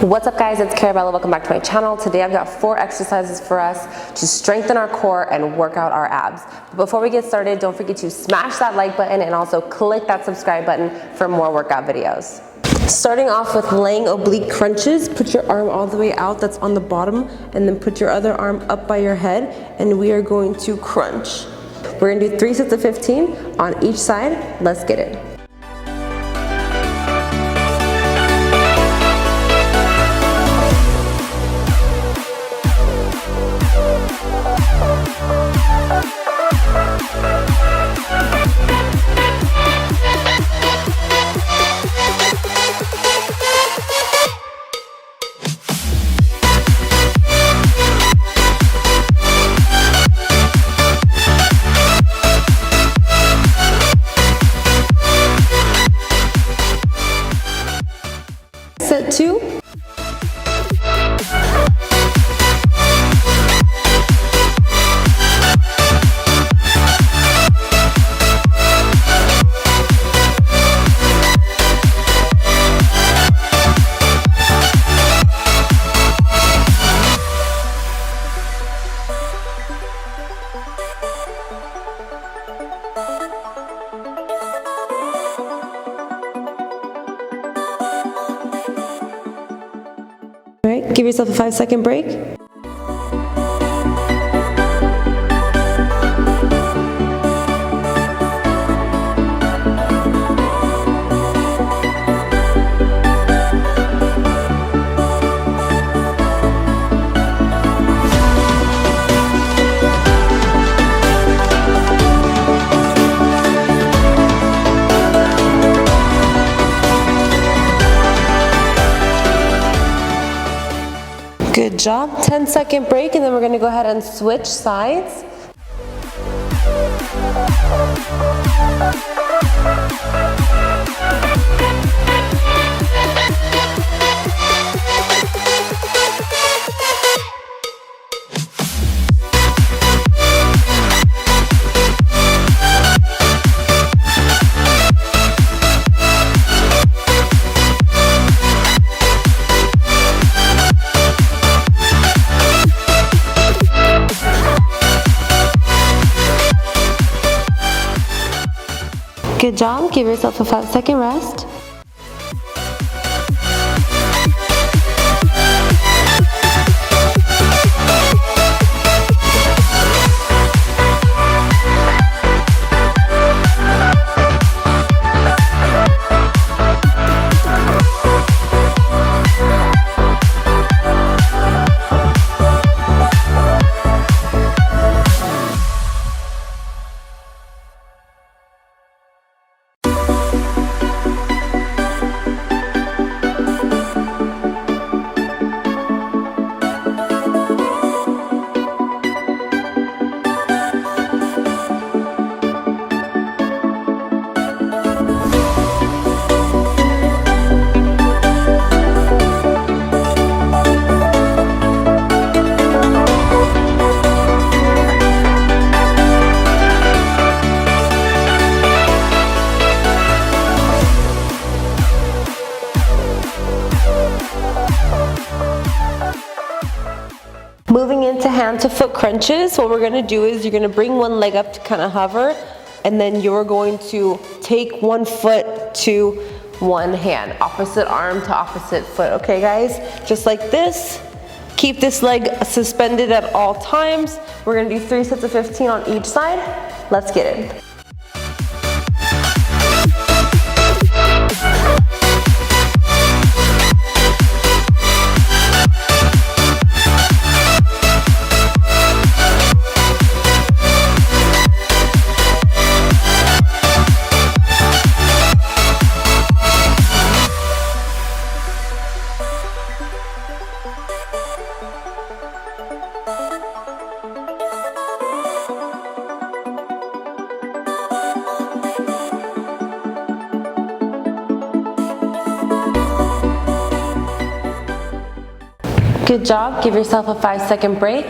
What's up guys, it's Carabella. Welcome back to my channel. Today I've got 4 exercises for us to strengthen our core and work out our abs. But before we get started, don't forget to smash that like button and also click that subscribe button for more workout videos. Starting off with laying oblique crunches. Put your arm all the way out, that's on the bottom, and then put your other arm up by your head, and we are going to crunch. We're gonna do 3 sets of 15 on each side. Let's get it. Set 2. All right, give yourself a 5-second break. Good job. 10-second break, and then we're going to go ahead and switch sides. Good job. Give yourself a 5-second rest. Moving into hand to foot crunches, what we're going to do is you're going to bring one leg up to kind of hover, and then you're going to take one foot to one hand, opposite arm to opposite foot. Okay guys, just like this. Keep this leg suspended at all times. We're going to do 3 sets of 15 on each side. Let's get it. Good job. Give yourself a 5-second break.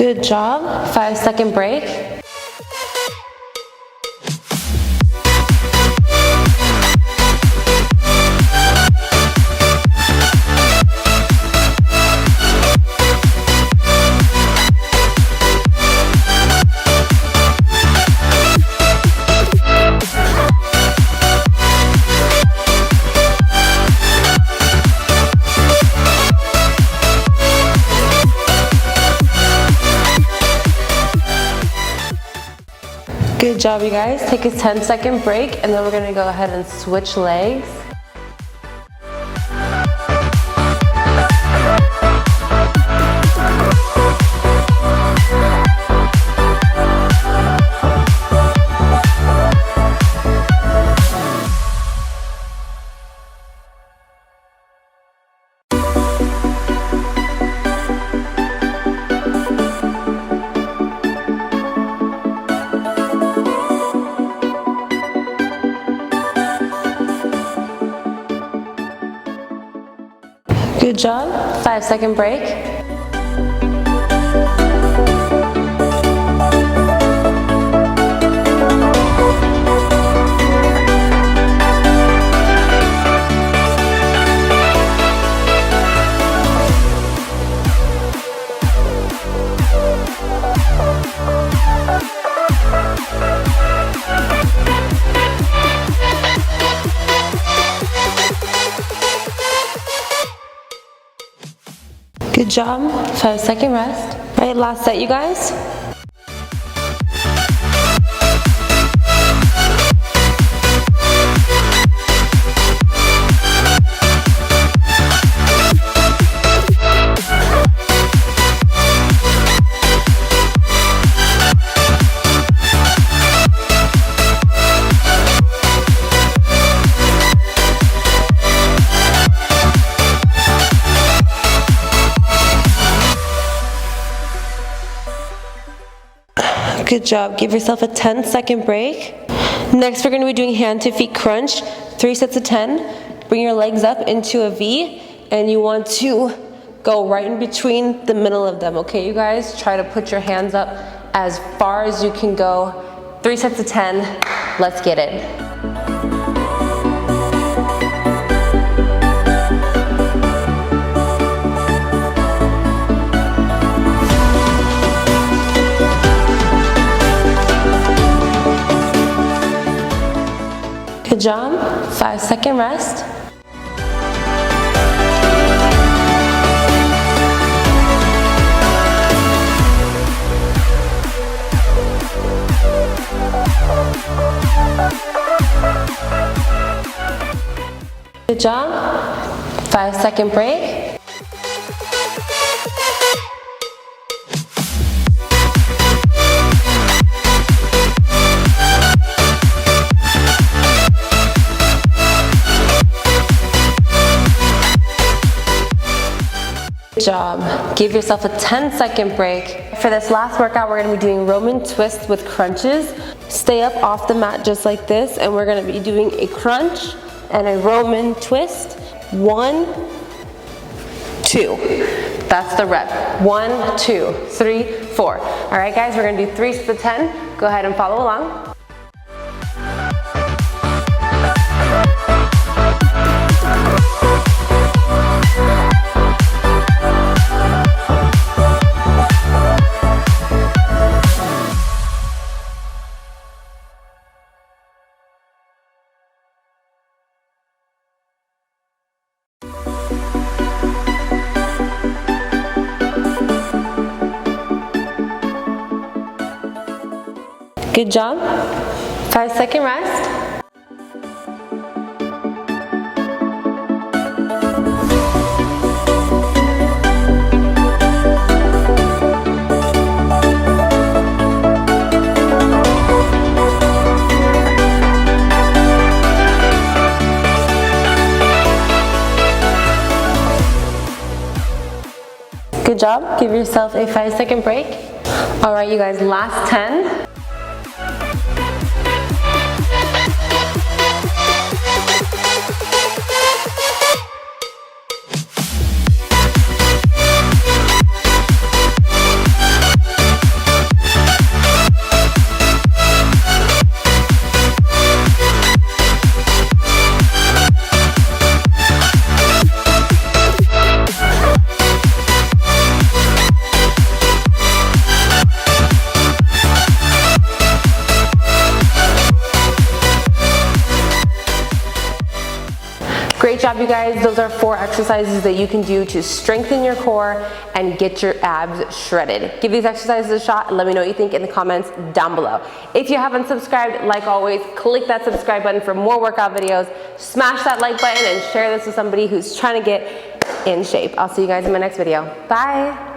Good job. 5-second break. Good job, you guys. Take a 10-second break, and then we're gonna go ahead and switch legs. Good job. 5-second break. Good job. 5-second rest. All right, last set, you guys. Good job. Give yourself a 10-second break. Next, we're going to be doing hand to feet crunch, 3 sets of 10. Bring your legs up into a V, and you want to go right in between the middle of them, okay, you guys? Try to put your hands up as far as you can go. 3 sets of 10. Let's get it. Good job. 5-second rest. Good job. 5-second break. Good job. Give yourself a 10-second break. For this last workout, we're going to be doing Roman twists with crunches. Stay up off the mat just like this, and we're going to be doing a crunch and a Roman twist. 1, 2. That's the rep. 1, 2, 3, 4. All right, guys, we're going to do 3 sets of 10. Go ahead and follow along. Good job. 5-second rest. Good job. Give yourself a 5-second break. All right, you guys, last 10. Great job, you guys. Those are 4 exercises that you can do to strengthen your core and get your abs shredded. Give these exercises a shot and let me know what you think in the comments down below. If you haven't subscribed, like always, click that subscribe button for more workout videos. Smash that like button and share this with somebody who's trying to get in shape. I'll see you guys in my next video. Bye.